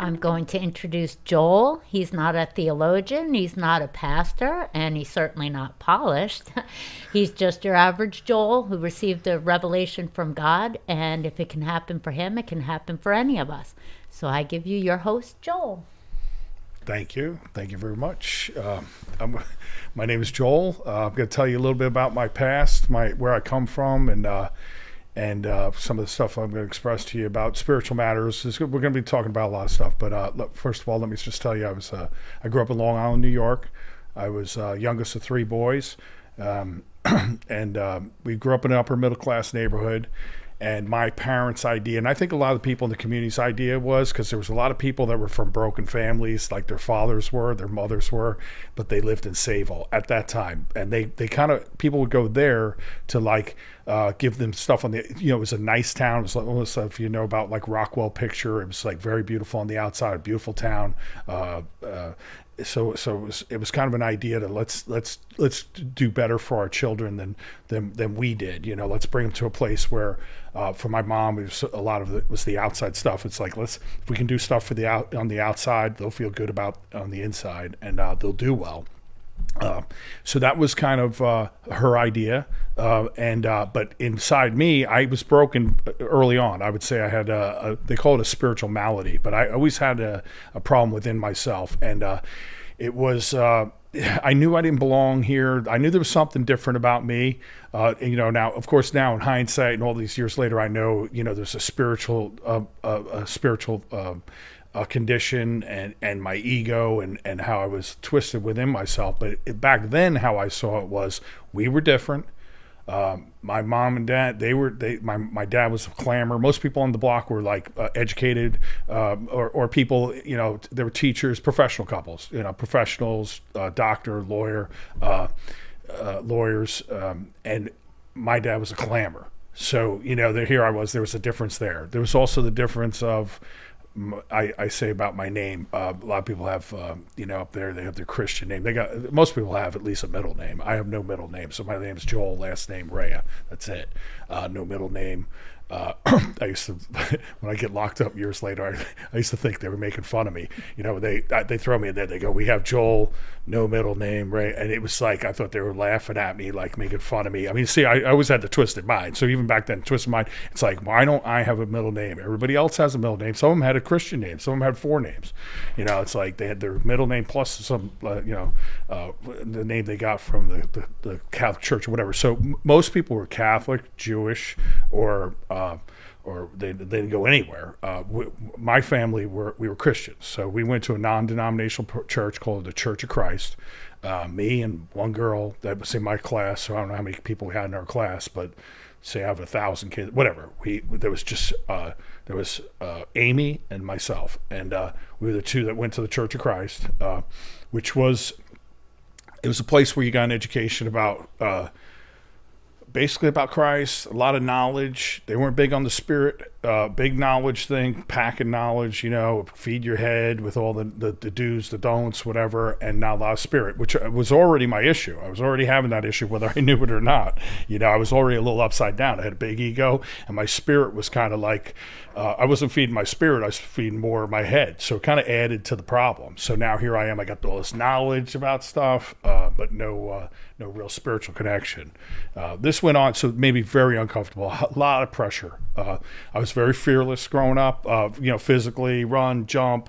I'm going to introduce Joel. He's not a theologian, he's not a pastor, and he's certainly not polished. He's just your average Joel who received a revelation from God, and if it can happen for him, it can happen for any of us. So I give you your host, Joel. Thank you. Thank you very much. My name is Joel. I'm going to tell you a little bit about my past, where I come from, and some of the stuff I'm going to express to you about spiritual matters. We're going to be talking about a lot of stuff. But look, first of all, let me just tell you, I grew up in Long Island, New York. I was youngest of three boys, and we grew up in an upper middle class neighborhood. And my parents' idea, and I think a lot of the people in the community's idea was, because there was a lot of people that were from broken families, like their fathers were, their mothers were, but they lived in Sayville at that time. And they kind of, people would go there to give them stuff on the, it was a nice town. It was like, almost, if you know about like Rockwell Picture, it was like very beautiful on the outside, a beautiful town. So it was kind of an idea to let's do better for our children than we did. Let's bring them to a place where, for my mom, a lot of it was the outside stuff. It's like, if we can do stuff on the outside, they'll feel good about on the inside, and they'll do well. So that was kind of her idea, but inside me, I was broken early on. I would say I had they call it a spiritual malady, but I always had a problem within myself, and it was I knew I didn't belong here. I knew there was something different about me. Now, of course, now in hindsight and all these years later, I know there's a spiritual condition and my ego and how I was twisted within myself. But back then, how I saw it was we were different. My mom and dad, my dad was a clamor. Most people on the block were like educated, or people, they were teachers, professional couples, professionals, doctor, lawyer, lawyers, and my dad was a clamor. So, here I was, there was a difference there. There was also the difference of, I say about my name. A lot of people have, up there they have their Christian name. Most people have at least a middle name. I have no middle name, so my name is Joel. Last name Rhea. That's it. No middle name. I used to, when I get locked up years later, I used to think they were making fun of me. They throw me in there. They go, "We have Joel, no middle name, right?" And it was like I thought they were laughing at me, like making fun of me. I mean, see, I always had the twisted mind. So even back then, twisted mind. It's like, why don't I have a middle name? Everybody else has a middle name. Some of them had a Christian name. Some of them had four names. It's like they had their middle name plus some, the name they got from the Catholic Church or whatever. So most people were Catholic, Jewish, or they didn't go anywhere. My family we were Christians, so we went to a non-denominational church called the Church of Christ. Me and one girl that was in my class, so I don't know how many people we had in our class, but say I have 1,000 kids, whatever. There was Amy and myself, and we were the two that went to the Church of Christ, which was a place where you got an education about. Basically about Christ, a lot of knowledge. They weren't big on the spirit, big knowledge thing, packing knowledge, feed your head with all the do's, the don'ts, whatever, and not a lot of spirit, which was already my issue. I was already having that issue whether I knew it or not. I was already a little upside down. I had a big ego, and my spirit was kind of like, I wasn't feeding my spirit, I was feeding more my head. So it kind of added to the problem. So now here I am, I got all this knowledge about stuff, but no real spiritual connection. This went on, so it made me very uncomfortable. A lot of pressure. I was very fearless growing up, physically, run, jump.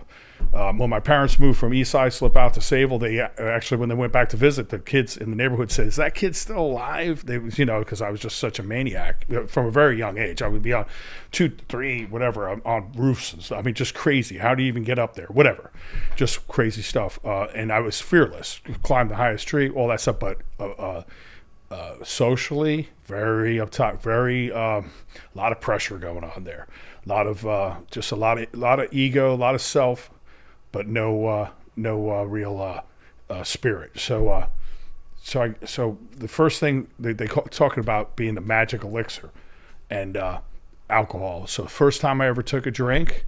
When my parents moved from East Side Slip out to Sayville, they actually, when they went back to visit, the kids in the neighborhood said, "Is that kid still alive?" They was, because I was just such a maniac from a very young age. I would be on 2, 3, whatever, on roofs and stuff. I mean, just crazy. How do you even get up there? Whatever, just crazy stuff. And I was fearless. Climbed the highest tree, all that stuff. But socially, very uptight, very a lot of pressure going on there. A lot of ego, a lot of self. But no real spirit. So the first thing they talking about being the magic elixir and alcohol. So the first time I ever took a drink,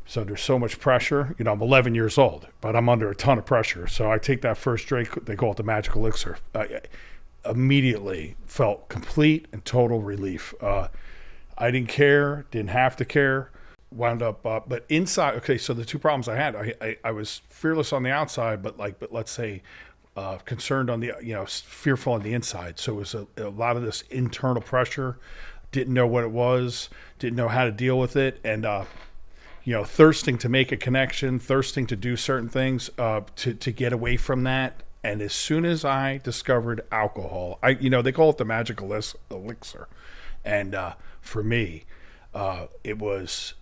so there's so much pressure. I'm 11 years old, but I'm under a ton of pressure. So I take that first drink. They call it the magic elixir. Immediately felt complete and total relief. I didn't care, didn't have to care. wound up, but inside. Okay, so the two problems I had, I was fearless on the outside, but let's say concerned on the, fearful on the inside. So it was a lot of this internal pressure. Didn't know what it was. Didn't know how to deal with it, and thirsting to make a connection, thirsting to do certain things, to get away from that. And as soon as I discovered alcohol, they call it the magic elixir, and for me, it was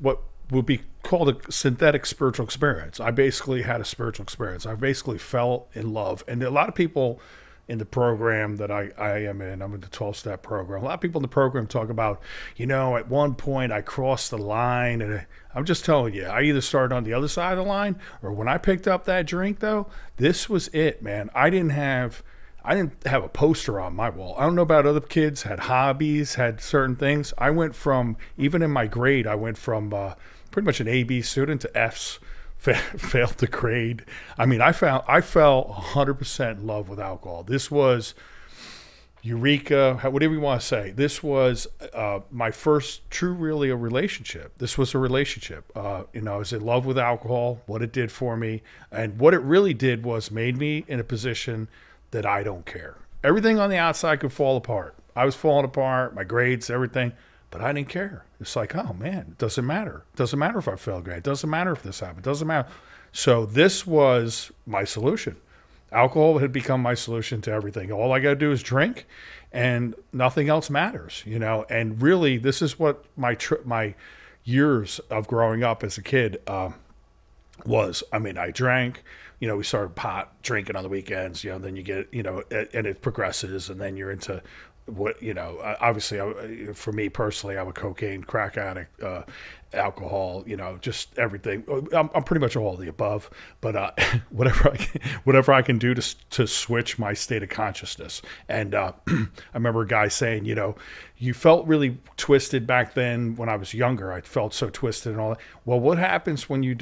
what would be called a synthetic spiritual experience. I basically had a spiritual experience. I basically fell in love, and a lot of people in the program that I am in, I'm in the 12-step program. A lot of people in the program talk about, at one point I crossed the line, and I'm just telling you, I either started on the other side of the line, or when I picked up that drink, though, this was it, man. I didn't have a poster on my wall. I don't know about other kids, had hobbies, had certain things. I went from, even in my grade, I went from pretty much an A-B student to F's. Failed the grade. I mean, I fell 100% in love with alcohol. This was eureka, whatever you want to say. This was my first really a relationship. This was a relationship. I was in love with alcohol, what it did for me. And what it really did was made me in a position that I don't care. Everything on the outside could fall apart. I was falling apart, my grades, everything. But I didn't care. It's like, oh man, it doesn't matter. It doesn't matter if I fail grade. It doesn't matter if this happened. It doesn't matter. So this was my solution. Alcohol had become my solution to everything. All I got to do is drink, and nothing else matters. And really, this is what my years of growing up as a kid was. I mean, I drank. We started drinking on the weekends. Then you get, and it progresses, and then you're into obviously for me personally, I'm a cocaine, crack addict, alcohol, just everything. I'm pretty much all of the above, but whatever I can do to switch my state of consciousness. And I remember a guy saying, you felt really twisted back then when I was younger. I felt so twisted and all that. Well, what happens when you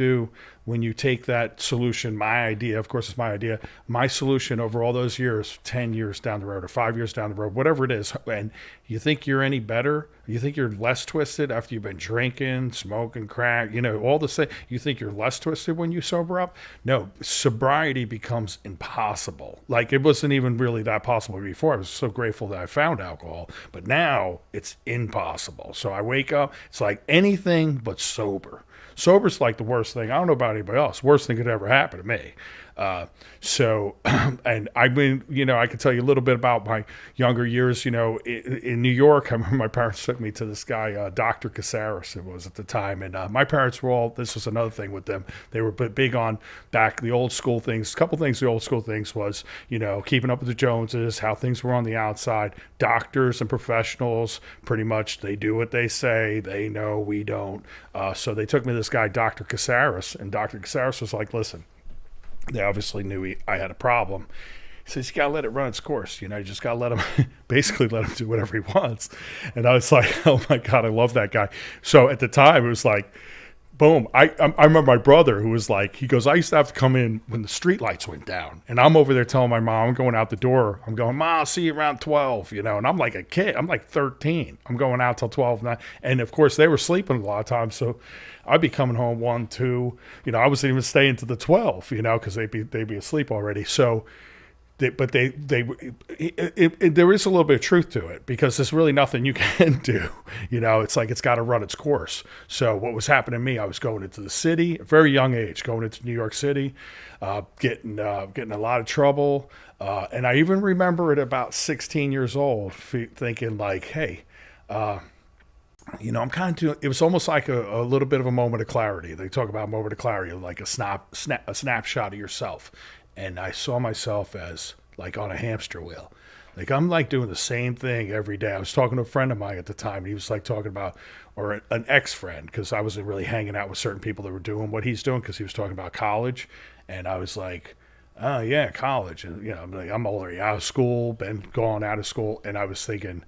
take that solution, my idea, of course it's my idea, my solution over all those years, 10 years down the road or 5 years down the road, whatever it is, and you think you're any better, you think you're less twisted after you've been drinking, smoking crack, all the same, you think you're less twisted when you sober up? No, sobriety becomes impossible. Like, it wasn't even really that possible before. I was so grateful that I found alcohol, but now it's impossible. So I wake up, it's like anything but sober. Sober's like the worst thing. I don't know about anybody else. Worst thing could ever happen to me. And I mean, I could tell you a little bit about my younger years. In New York, I remember my parents took me to this guy, Dr. Casares, it was at the time. And my parents were this was another thing with them. They were big on back the old school things. A couple things, the old school things was, keeping up with the Joneses, how things were on the outside. Doctors and professionals, pretty much, they do what they say. They know, we don't. So they took me to this guy, Dr. Casares, and Dr. Casares was like, listen, they obviously knew I had a problem. He says, you got to let it run its course. You just got to let him, basically let him do whatever he wants. And I was like, oh my God, I love that guy. So at the time, it was like, boom. I remember my brother who was like, he goes, I used to have to come in when the street lights went down. And I'm over there telling my mom, I'm going out the door. I'm going, Mom, I'll see you around 12, and I'm like a kid. I'm like 13. I'm going out till 12. And of course, they were sleeping a lot of times. So I'd be coming home 1, 2, I wasn't even staying to the 12, because they'd be asleep already. So, there is a little bit of truth to it, because there's really nothing you can do. It's like, it's got to run its course. So what was happening to me, I was going into the city, at a very young age, going into New York City, getting a lot of trouble. And I even remember at about 16 years old, thinking like, hey, I'm kind of doing, it was almost like a little bit of a moment of clarity. They talk about moment of clarity, like a snapshot of yourself. And I saw myself as like on a hamster wheel. Like, I'm like doing the same thing every day. I was talking to a friend of mine at the time, and he was like talking about, or an ex-friend, because I wasn't really hanging out with certain people that were doing what he's doing, because he was talking about college. And I was like, oh yeah, college. And, I'm already out of school, been gone out of school. And I was thinking,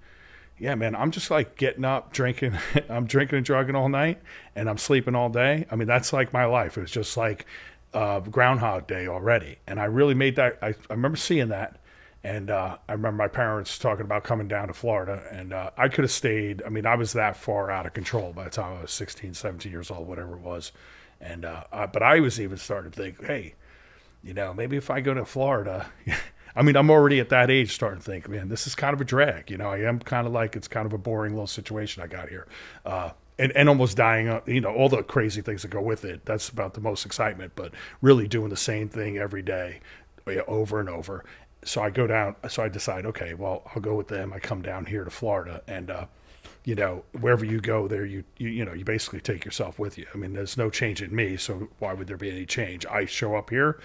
yeah, man, I'm just like getting up, drinking. I'm drinking and drugging all night, and I'm sleeping all day. I mean, that's like my life. It was just like Groundhog Day already. And I really made that. I remember seeing that, And I remember my parents talking about coming down to Florida, and I could have stayed. I mean, I was that far out of control by the time I was 16, 17 years old, whatever it was. And but I was even starting to think, hey, maybe if I go to Florida, I mean, I'm already at that age starting to think, man, this is kind of a drag. I am kind of like, it's kind of a boring little situation I got here. And almost dying, all the crazy things that go with it. That's about the most excitement, but really doing the same thing every day over and over. So I go down, so I decide, okay, well, I'll go with them. I come down here to Florida, and wherever you go there, you basically take yourself with you. I mean, there's no change in me, so why would there be any change? I show up here,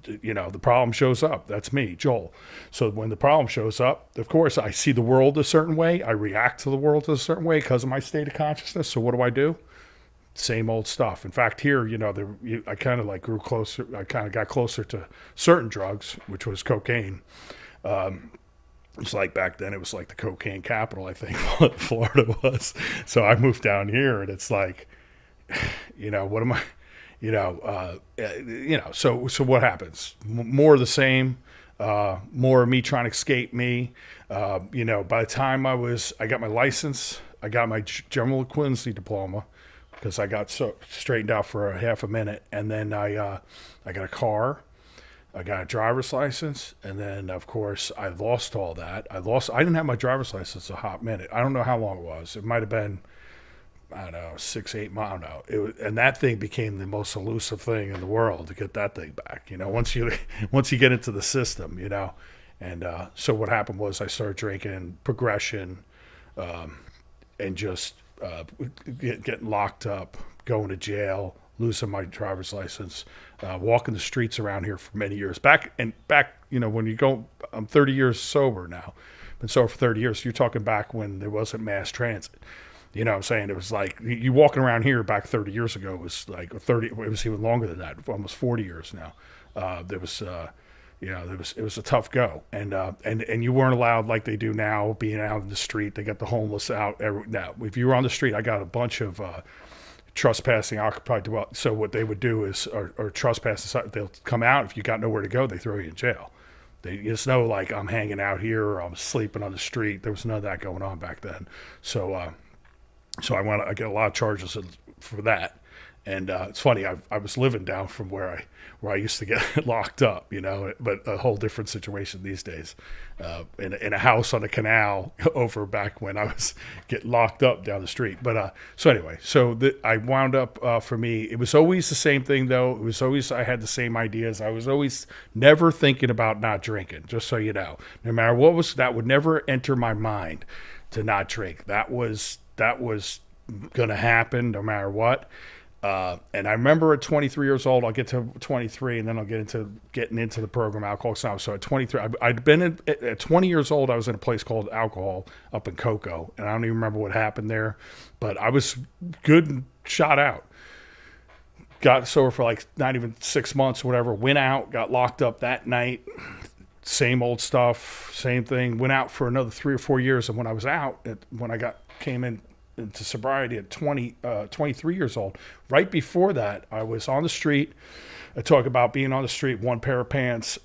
the problem shows up. That's me, Joel. So when the problem shows up, of course, I see the world a certain way. I react to the world a certain way because of my state of consciousness. So what do? Same old stuff. In fact, here, I kind of like grew closer. I kind of got closer to certain drugs, which was cocaine. It's like back then, it was like the cocaine capital, I think, Florida was. So I moved down here, and it's like, what am I, so what happens? More of the same, more of me trying to escape me. By the time I got my license, I got my general equivalency diploma, because I got so straightened out for a half a minute, and then I got a car, I got a driver's license, and then of course I lost all that. I didn't have my driver's license a hot minute. I don't know how long it was. It might have been, I don't know, 6, 8 months. I don't know. And that thing became the most elusive thing in the world to get that thing back. Once you get into the system, And so what happened was I started drinking progression, and just getting locked up, going to jail, losing my driver's license, walking the streets around here for many years. Back, when you go, I'm 30 years sober now. Been sober for 30 years. So you're talking back when there wasn't mass transit. You know what I'm saying? It was like you walking around here back 30 years ago was like 30. It was even longer than that, almost 40 years now. It was a tough go, and you weren't allowed like they do now, being out in the street. They got the homeless out. Now, if you were on the street, I got a bunch of trespassing, occupied dwell. So what they would do is, or trespassing, they'll come out. If you got nowhere to go, they throw you in jail. It's no like I'm hanging out here or I'm sleeping on the street. There was none of that going on back then. So I get a lot of charges for that. And it's funny, I was living down from where I used to get locked up, but a whole different situation these days. In a house on a canal over back when I was getting locked up down the street. But so anyway, I wound up, for me, it was always the same thing though. It was always, I had the same ideas. I was always never thinking about not drinking, just so you know. No matter what was, that would never enter my mind to not drink. That was going to happen no matter what. And I remember at 23 years old, I'll get to 23 and then I'll getting into the program Alcoholics Anonymous. So at 23, I'd been at 20 years old, I was in a place called Alcohol up in Cocoa. And I don't even remember what happened there, but I was good and shot out. Got sober for like not even 6 months or whatever, went out, got locked up that night. Same old stuff, same thing. Went out for another 3 or 4 years. And when I was out, came into sobriety at 23 years old. Right before that, I was on the street. I talk about being on the street, one pair of pants,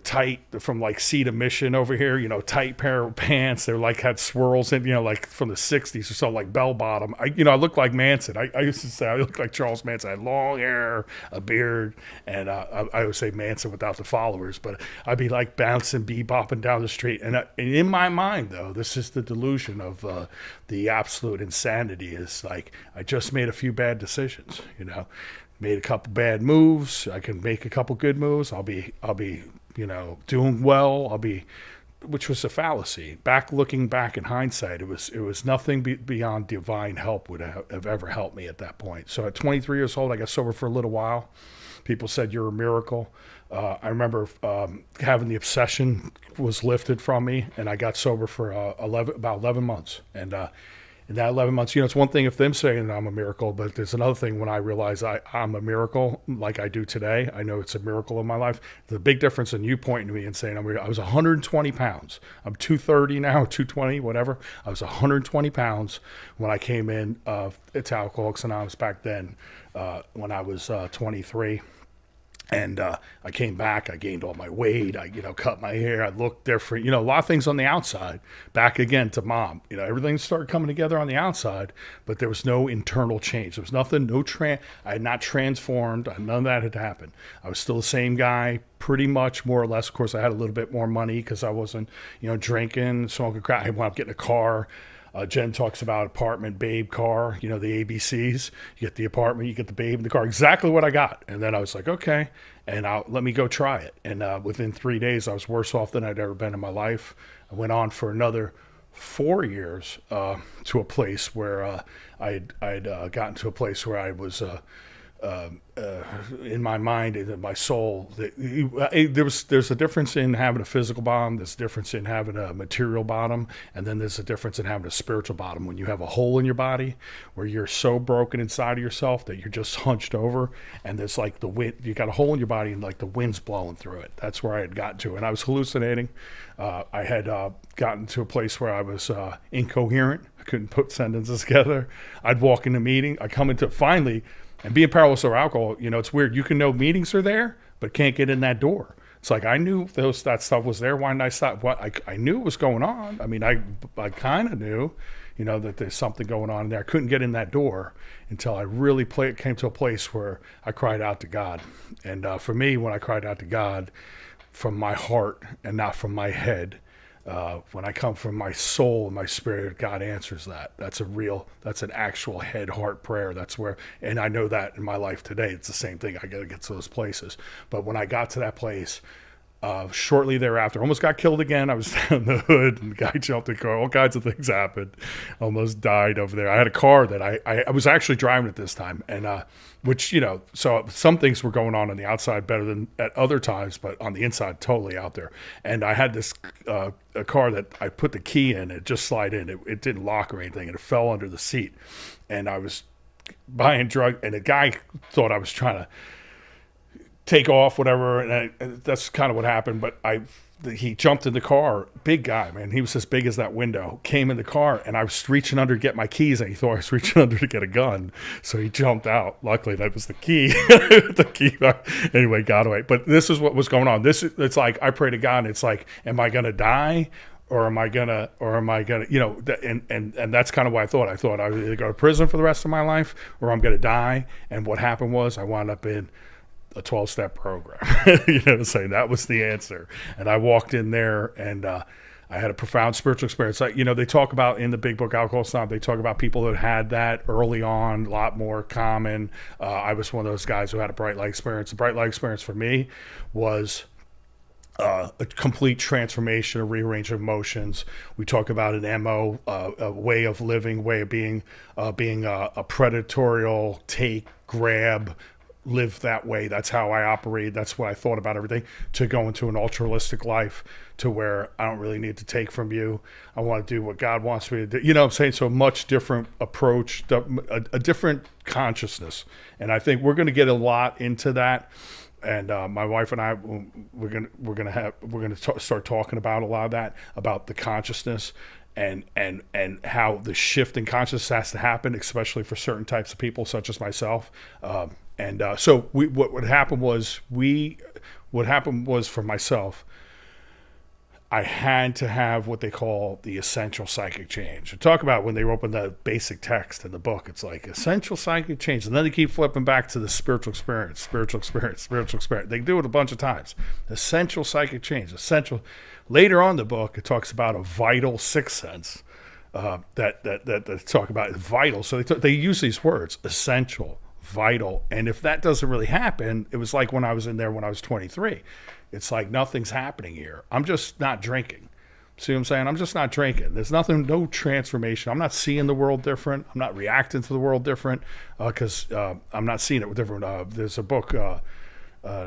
tight from like sea to mission over here, tight pair of pants. They're like had swirls in, like from the 60s or so, like bell bottom. I looked like Manson. I used to say I looked like Charles Manson. I had long hair, a beard, and I would say Manson without the followers, but I'd be like bouncing, bebopping down the street. And in my mind, though, this is the delusion of the absolute insanity is like, I just made a few bad decisions, made a couple bad moves. I can make a couple good moves. I'll be, doing well. Which was a fallacy. Looking back in hindsight, it was nothing beyond divine help would have ever helped me at that point. So at 23 years old, I got sober for a little while. People said, you're a miracle. I remember having the obsession was lifted from me, and I got sober for about 11 months. And in that 11 months, it's one thing if them saying I'm a miracle, but there's another thing when I realize I'm a miracle like I do today. I know it's a miracle in my life. The big difference in you pointing to me and saying I was 120 pounds. I'm 230 now, 220, whatever. I was 120 pounds when I came in to Alcoholics Anonymous back then when I was 23. And I came back. I gained all my weight. I, cut my hair. I looked different. A lot of things on the outside. Back again to mom. Everything started coming together on the outside, but there was no internal change. There was nothing. I had not transformed. None of that had happened. I was still the same guy, pretty much, more or less. Of course, I had a little bit more money because I wasn't, drinking, smoking crack. I wound up getting a car. Jen talks about apartment, babe, car, the ABCs. You get the apartment, you get the babe, and the car. Exactly what I got. And then I was like, okay, and let me go try it. And within 3 days, I was worse off than I'd ever been in my life. I went on for another 4 years to a place where I'd gotten to a place where I was in my mind and in my soul. There's a difference in having a physical bottom. There's a difference in having a material bottom, and then there's a difference in having a spiritual bottom. When you have a hole in your body where you're so broken inside of yourself that you're just hunched over, and there's like the wind. You got a hole in your body, and like the wind's blowing through it. That's where I had gotten to, and I was hallucinating. I had gotten to a place where I was incoherent. I couldn't put sentences together. I'd walk in a meeting. I come into finally. And being powerless over alcohol, it's weird. You can know meetings are there, but can't get in that door. It's like I knew that stuff was there. Why didn't I stop? I knew what was going on. I mean, I kind of knew, that there's something going on there. I couldn't get in that door until I really came to a place where I cried out to God. And for me, when I cried out to God from my heart and not from my head, when I come from my soul and my spirit, God answers that. That's an actual head, heart prayer. That's where, and I know that in my life today, it's the same thing. I got to get to those places. But when I got to that place, shortly thereafter, almost got killed again. I was down the hood and the guy jumped in the car. All kinds of things happened. Almost died over there. I had a car that I was actually driving at this time. And, which, so some things were going on the outside better than at other times, but on the inside, totally out there. And I had this, a car that I put the key in, it just slid in. It didn't lock or anything. And it fell under the seat. And I was buying drugs, and a guy thought I was trying to take off, whatever, and that's kind of what happened. But he jumped in the car, big guy, man. He was as big as that window. Came in the car, and I was reaching under to get my keys, and he thought I was reaching under to get a gun, so he jumped out. Luckily, that was the key. The key, anyway, got away. But this is what was going on. It's like I pray to God, and it's like, am I gonna die? Or am I gonna, and that's kind of what I thought. I thought I would either go to prison for the rest of my life, or I'm gonna die. And what happened was I wound up in a 12-step program. Saying that was the answer. And I walked in there, and I had a profound spiritual experience. They talk about in the big book, Alcohol Snob, they talk about people that had that early on, a lot more common. I was one of those guys who had a bright light experience. The bright light experience for me was a complete transformation, a rearrange of emotions. We talk about an MO, a way of living, way of being a predatorial take, grab, live that way. That's how I operated. That's what I thought about everything, to go into an altruistic life to where I don't really need to take from you. I want to do what God wants me to do. What I'm saying? So a much different approach, a different consciousness. And I think we're going to get a lot into that. And my wife and I, we're gonna start talking about a lot of that, about the consciousness and how the shift in consciousness has to happen, especially for certain types of people, such as myself. So what happened was for myself, I had to have what they call the essential psychic change. I talk about when they open the basic text in the book, it's like essential psychic change. And then they keep flipping back to the spiritual experience. They do it a bunch of times. Essential psychic change, essential. Later on in the book, it talks about a vital sixth sense that talk about is vital. So they use these words, essential, vital. And if that doesn't really happen, it was like when I was in there when I was 23. It's like nothing's happening here. I'm just not drinking. See what I'm saying? I'm just not drinking. There's nothing, no transformation. I'm not seeing the world different. I'm not reacting to the world different because I'm not seeing it different. There's a book,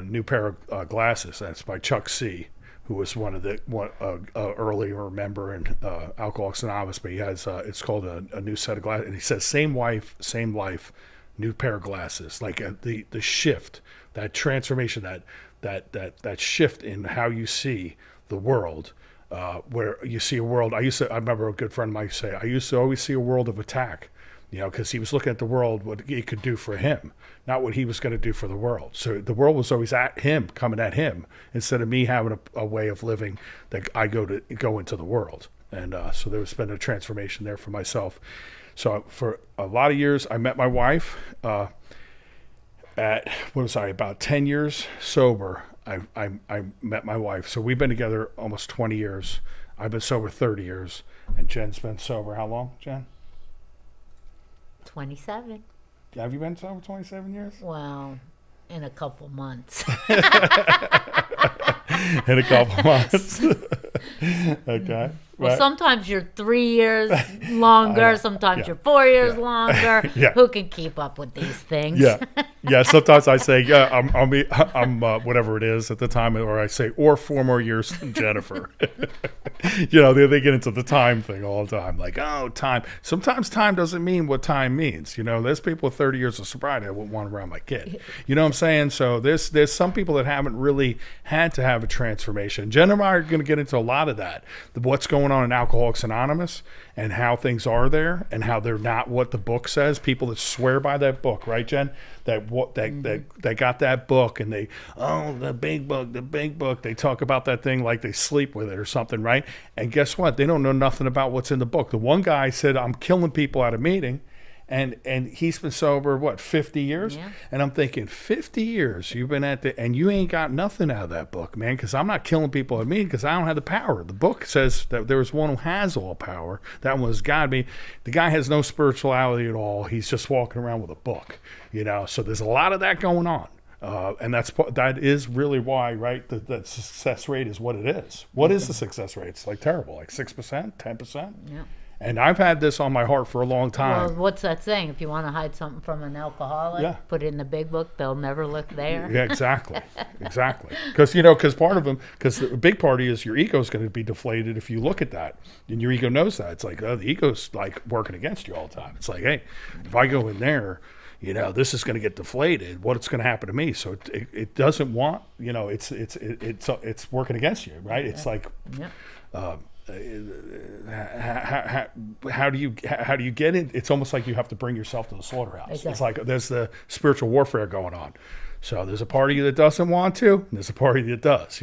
New Pair of Glasses. That's by Chuck C., who was one of the earlier member in Alcoholics Anonymous. But he has it's called a new set of glasses, and he says same wife, same life, new pair of glasses. Like the shift, that transformation, that shift in how you see the world, where you see a world. I remember a good friend of mine say, I used to always see a world of attack, because he was looking at the world, what it could do for him, not what he was going to do for the world. So the world was always at him, coming at him, instead of me having a way of living that I go into the world. And so there was been a transformation there for myself. So for a lot of years, I met my wife at, about 10 years sober. I met my wife. So we've been together almost 20 years. I've been sober 30 years. And Jen's been sober how long, Jen? 27. Have you been sober 27 years? Well, in a couple months. In a couple months. Okay. Well, sometimes you're 3 years longer. Sometimes you're 4 years longer. Who can keep up with these things? Yeah. Sometimes I say, I'm whatever it is at the time, or I say, or 4 more years than Jennifer. They get into the time thing all the time. Like, oh, time. Sometimes time doesn't mean what time means. There's people with 30 years of sobriety that wouldn't want around my kid. You know what I'm saying? So there's some people that haven't really had to have a transformation. Jen and I are going to get into a lot of that. What's going on in Alcoholics Anonymous and how things are there and how they're not what the book says. People that swear by that book, right, Jen? That got that book and the big book. They talk about that thing like they sleep with it or something, right? And guess what? They don't know nothing about what's in the book. The one guy said, I'm killing people at a meeting. And he's been sober, 50 years? Yeah. And I'm thinking, 50 years you've been and you ain't got nothing out of that book, man, because I'm not killing people at me because I don't have the power. The book says that there was one who has all power. That one was God. The guy has no spirituality at all. He's just walking around with a book, So there's a lot of that going on. And that is really why, right, the success rate is what it is. What is the success rate? It's like terrible, like 6%, 10%? Yeah. And I've had this on my heart for a long time. Well, what's that saying? If you want to hide something from an alcoholic, put it in the big book. They'll never look there. Yeah, exactly. Because part of them, because the big part is your ego is going to be deflated if you look at that. And your ego knows that. It's like, the ego's like working against you all the time. It's like, hey, if I go in there, this is going to get deflated. What's going to happen to me? So it doesn't want, it's working against you, right? It's like, how do you get in? It's almost like you have to bring yourself to the slaughterhouse. Exactly. It's like there's the spiritual warfare going on. So there's a part of you that doesn't want to, and there's a part of you that does,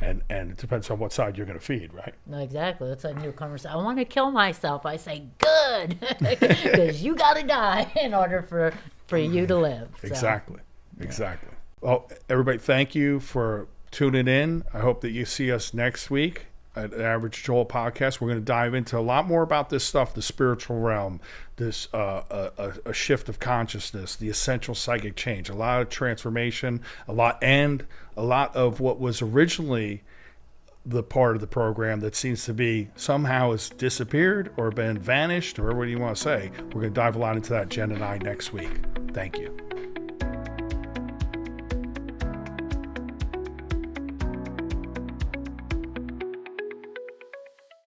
and it depends on what side you're going to feed, right? No, exactly. It's a new conversation. I want to kill myself. I say, good, because you got to die in order for you to live. So. Exactly. Well, everybody, thank you for tuning in. I hope that you see us next week at Average Joel Podcast. We're going to dive into a lot more about this stuff, the spiritual realm, this a shift of consciousness, the essential psychic change, a lot of transformation, a lot of what was originally the part of the program that seems to be somehow has disappeared or been vanished, or whatever you want to say. We're going to dive a lot into that, Jen and I, next week. Thank you.